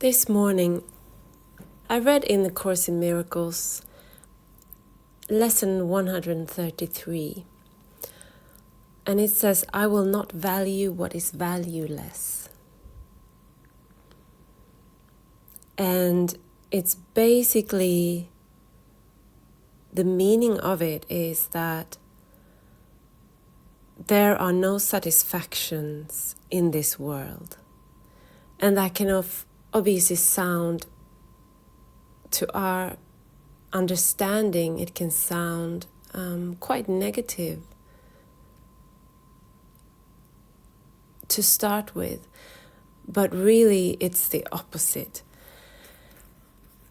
This morning, I read in the Course in Miracles, lesson 133, and it says, I will not value what is valueless. And it's basically, the meaning of it is that there are no satisfactions in this world. And that can obviously sound, to our understanding, it can sound quite negative to start with. But really, it's the opposite.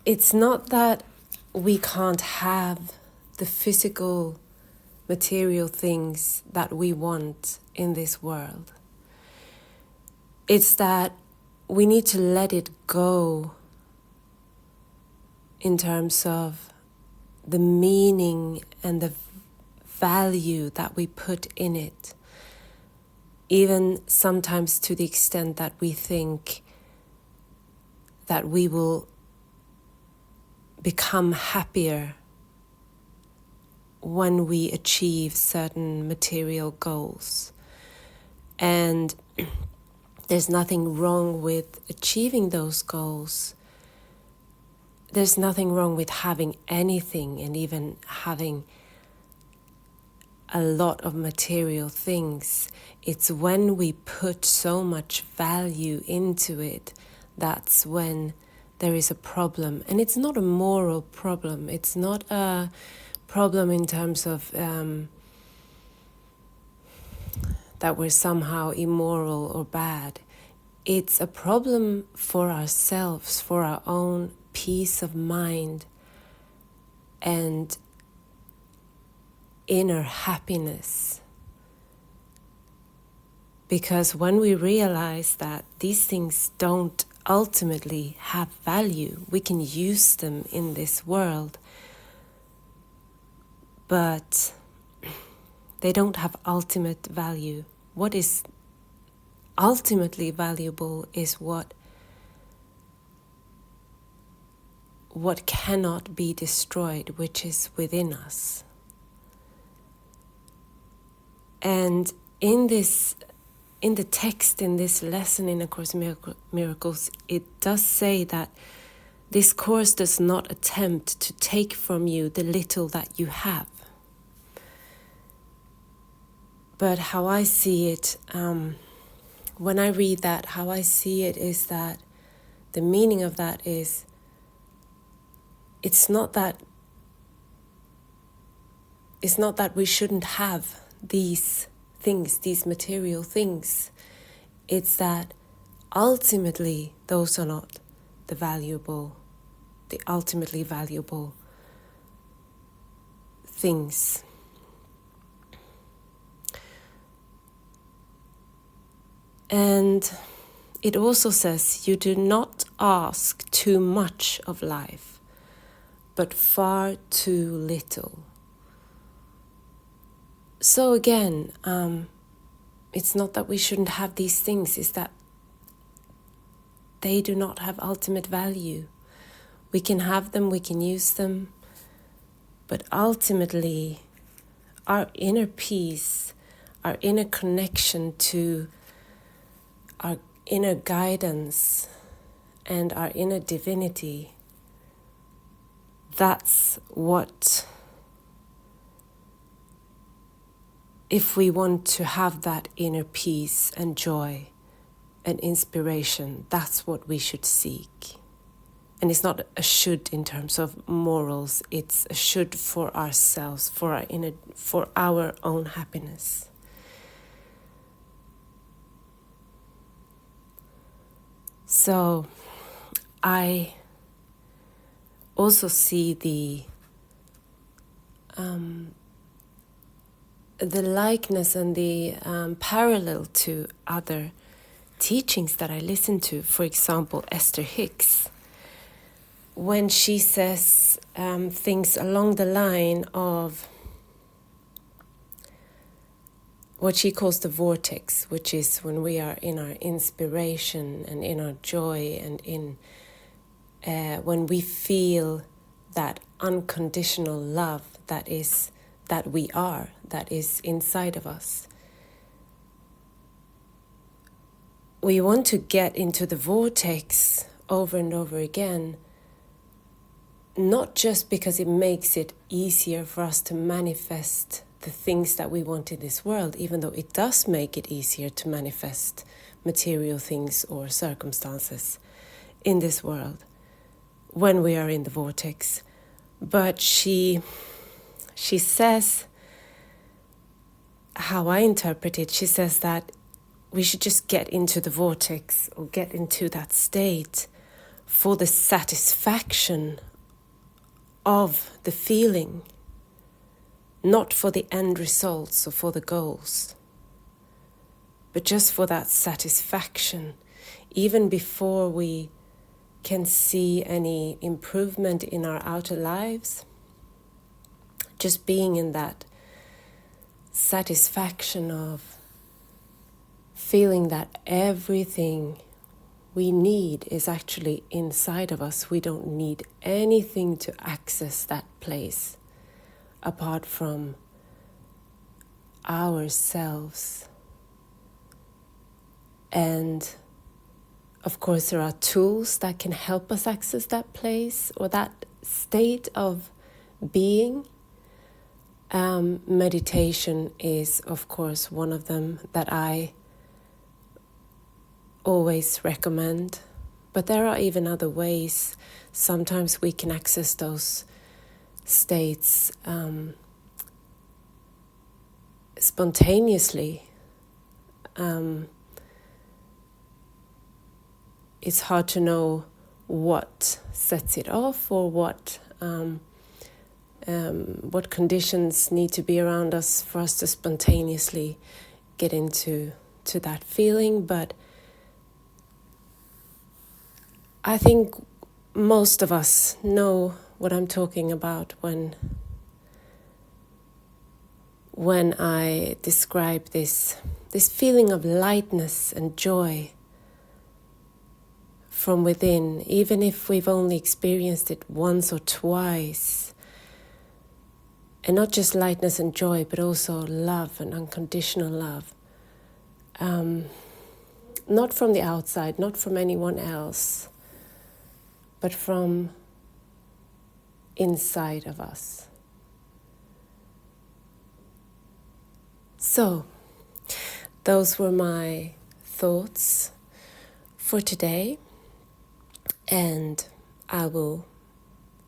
It's not that we can't have the physical, material things that we want in this world. It's that we need to let it go in terms of the meaning and the value that we put in it. Even sometimes to the extent that we think that we will become happier when we achieve certain material goals. And there's nothing wrong with achieving those goals. There's nothing wrong with having anything and even having a lot of material things. It's when we put so much value into it, that's when there is a problem. And it's not a moral problem. It's not a problem in terms of that we're somehow immoral or bad. It's a problem for ourselves, for our own peace of mind and inner happiness. Because when we realize that these things don't ultimately have value, we can use them in this world, but they don't have ultimate value. What is ultimately valuable is what cannot be destroyed, which is within us. And in the text, in this lesson in A Course in Miracles, it does say that this course does not attempt to take from you the little that you have. But how I see it, when I read that, how I see it is that the meaning of that is, it's not that we shouldn't have these things, these material things. It's that ultimately those are not the ultimately valuable things. And it also says, you do not ask too much of life, but far too little. So again, it's not that we shouldn't have these things, it's that they do not have ultimate value. We can have them, we can use them, but ultimately our inner peace, our inner connection to our inner guidance and our inner divinity, that's what, if we want to have that inner peace and joy and inspiration, that's what we should seek. And it's not a should in terms of morals, it's a should for ourselves, for our own happiness. So I also see the likeness and the parallel to other teachings that I listen to. For example, Esther Hicks, when she says things along the line of what she calls the vortex, which is when we are in our inspiration and in our joy and in when we feel that unconditional love that we are, that is inside of us. We want to get into the vortex over and over again, not just because it makes it easier for us to manifest the things that we want in this world, even though it does make it easier to manifest material things or circumstances in this world when we are in the vortex. But she says, how I interpret it, she says that we should just get into the vortex or get into that state for the satisfaction of the feeling, not for the end results or for the goals, but just for that satisfaction, even before we can see any improvement in our outer lives. Just being in that satisfaction of feeling that everything we need is actually inside of us. We don't need anything to access that place apart from ourselves. And of course, there are tools that can help us access that place or that state of being. Meditation is, of course, one of them that I always recommend. But there are even other ways. Sometimes we can access those states spontaneously. It's hard to know what sets it off or what conditions need to be around us for us to spontaneously get into that feeling. But I think most of us know what I'm talking about when I describe this feeling of lightness and joy from within, even if we've only experienced it once or twice. And not just lightness and joy, but also love and unconditional love. Not from the outside, not from anyone else, but from inside of us. So, those were my thoughts for today. And I will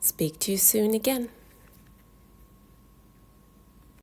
speak to you soon again.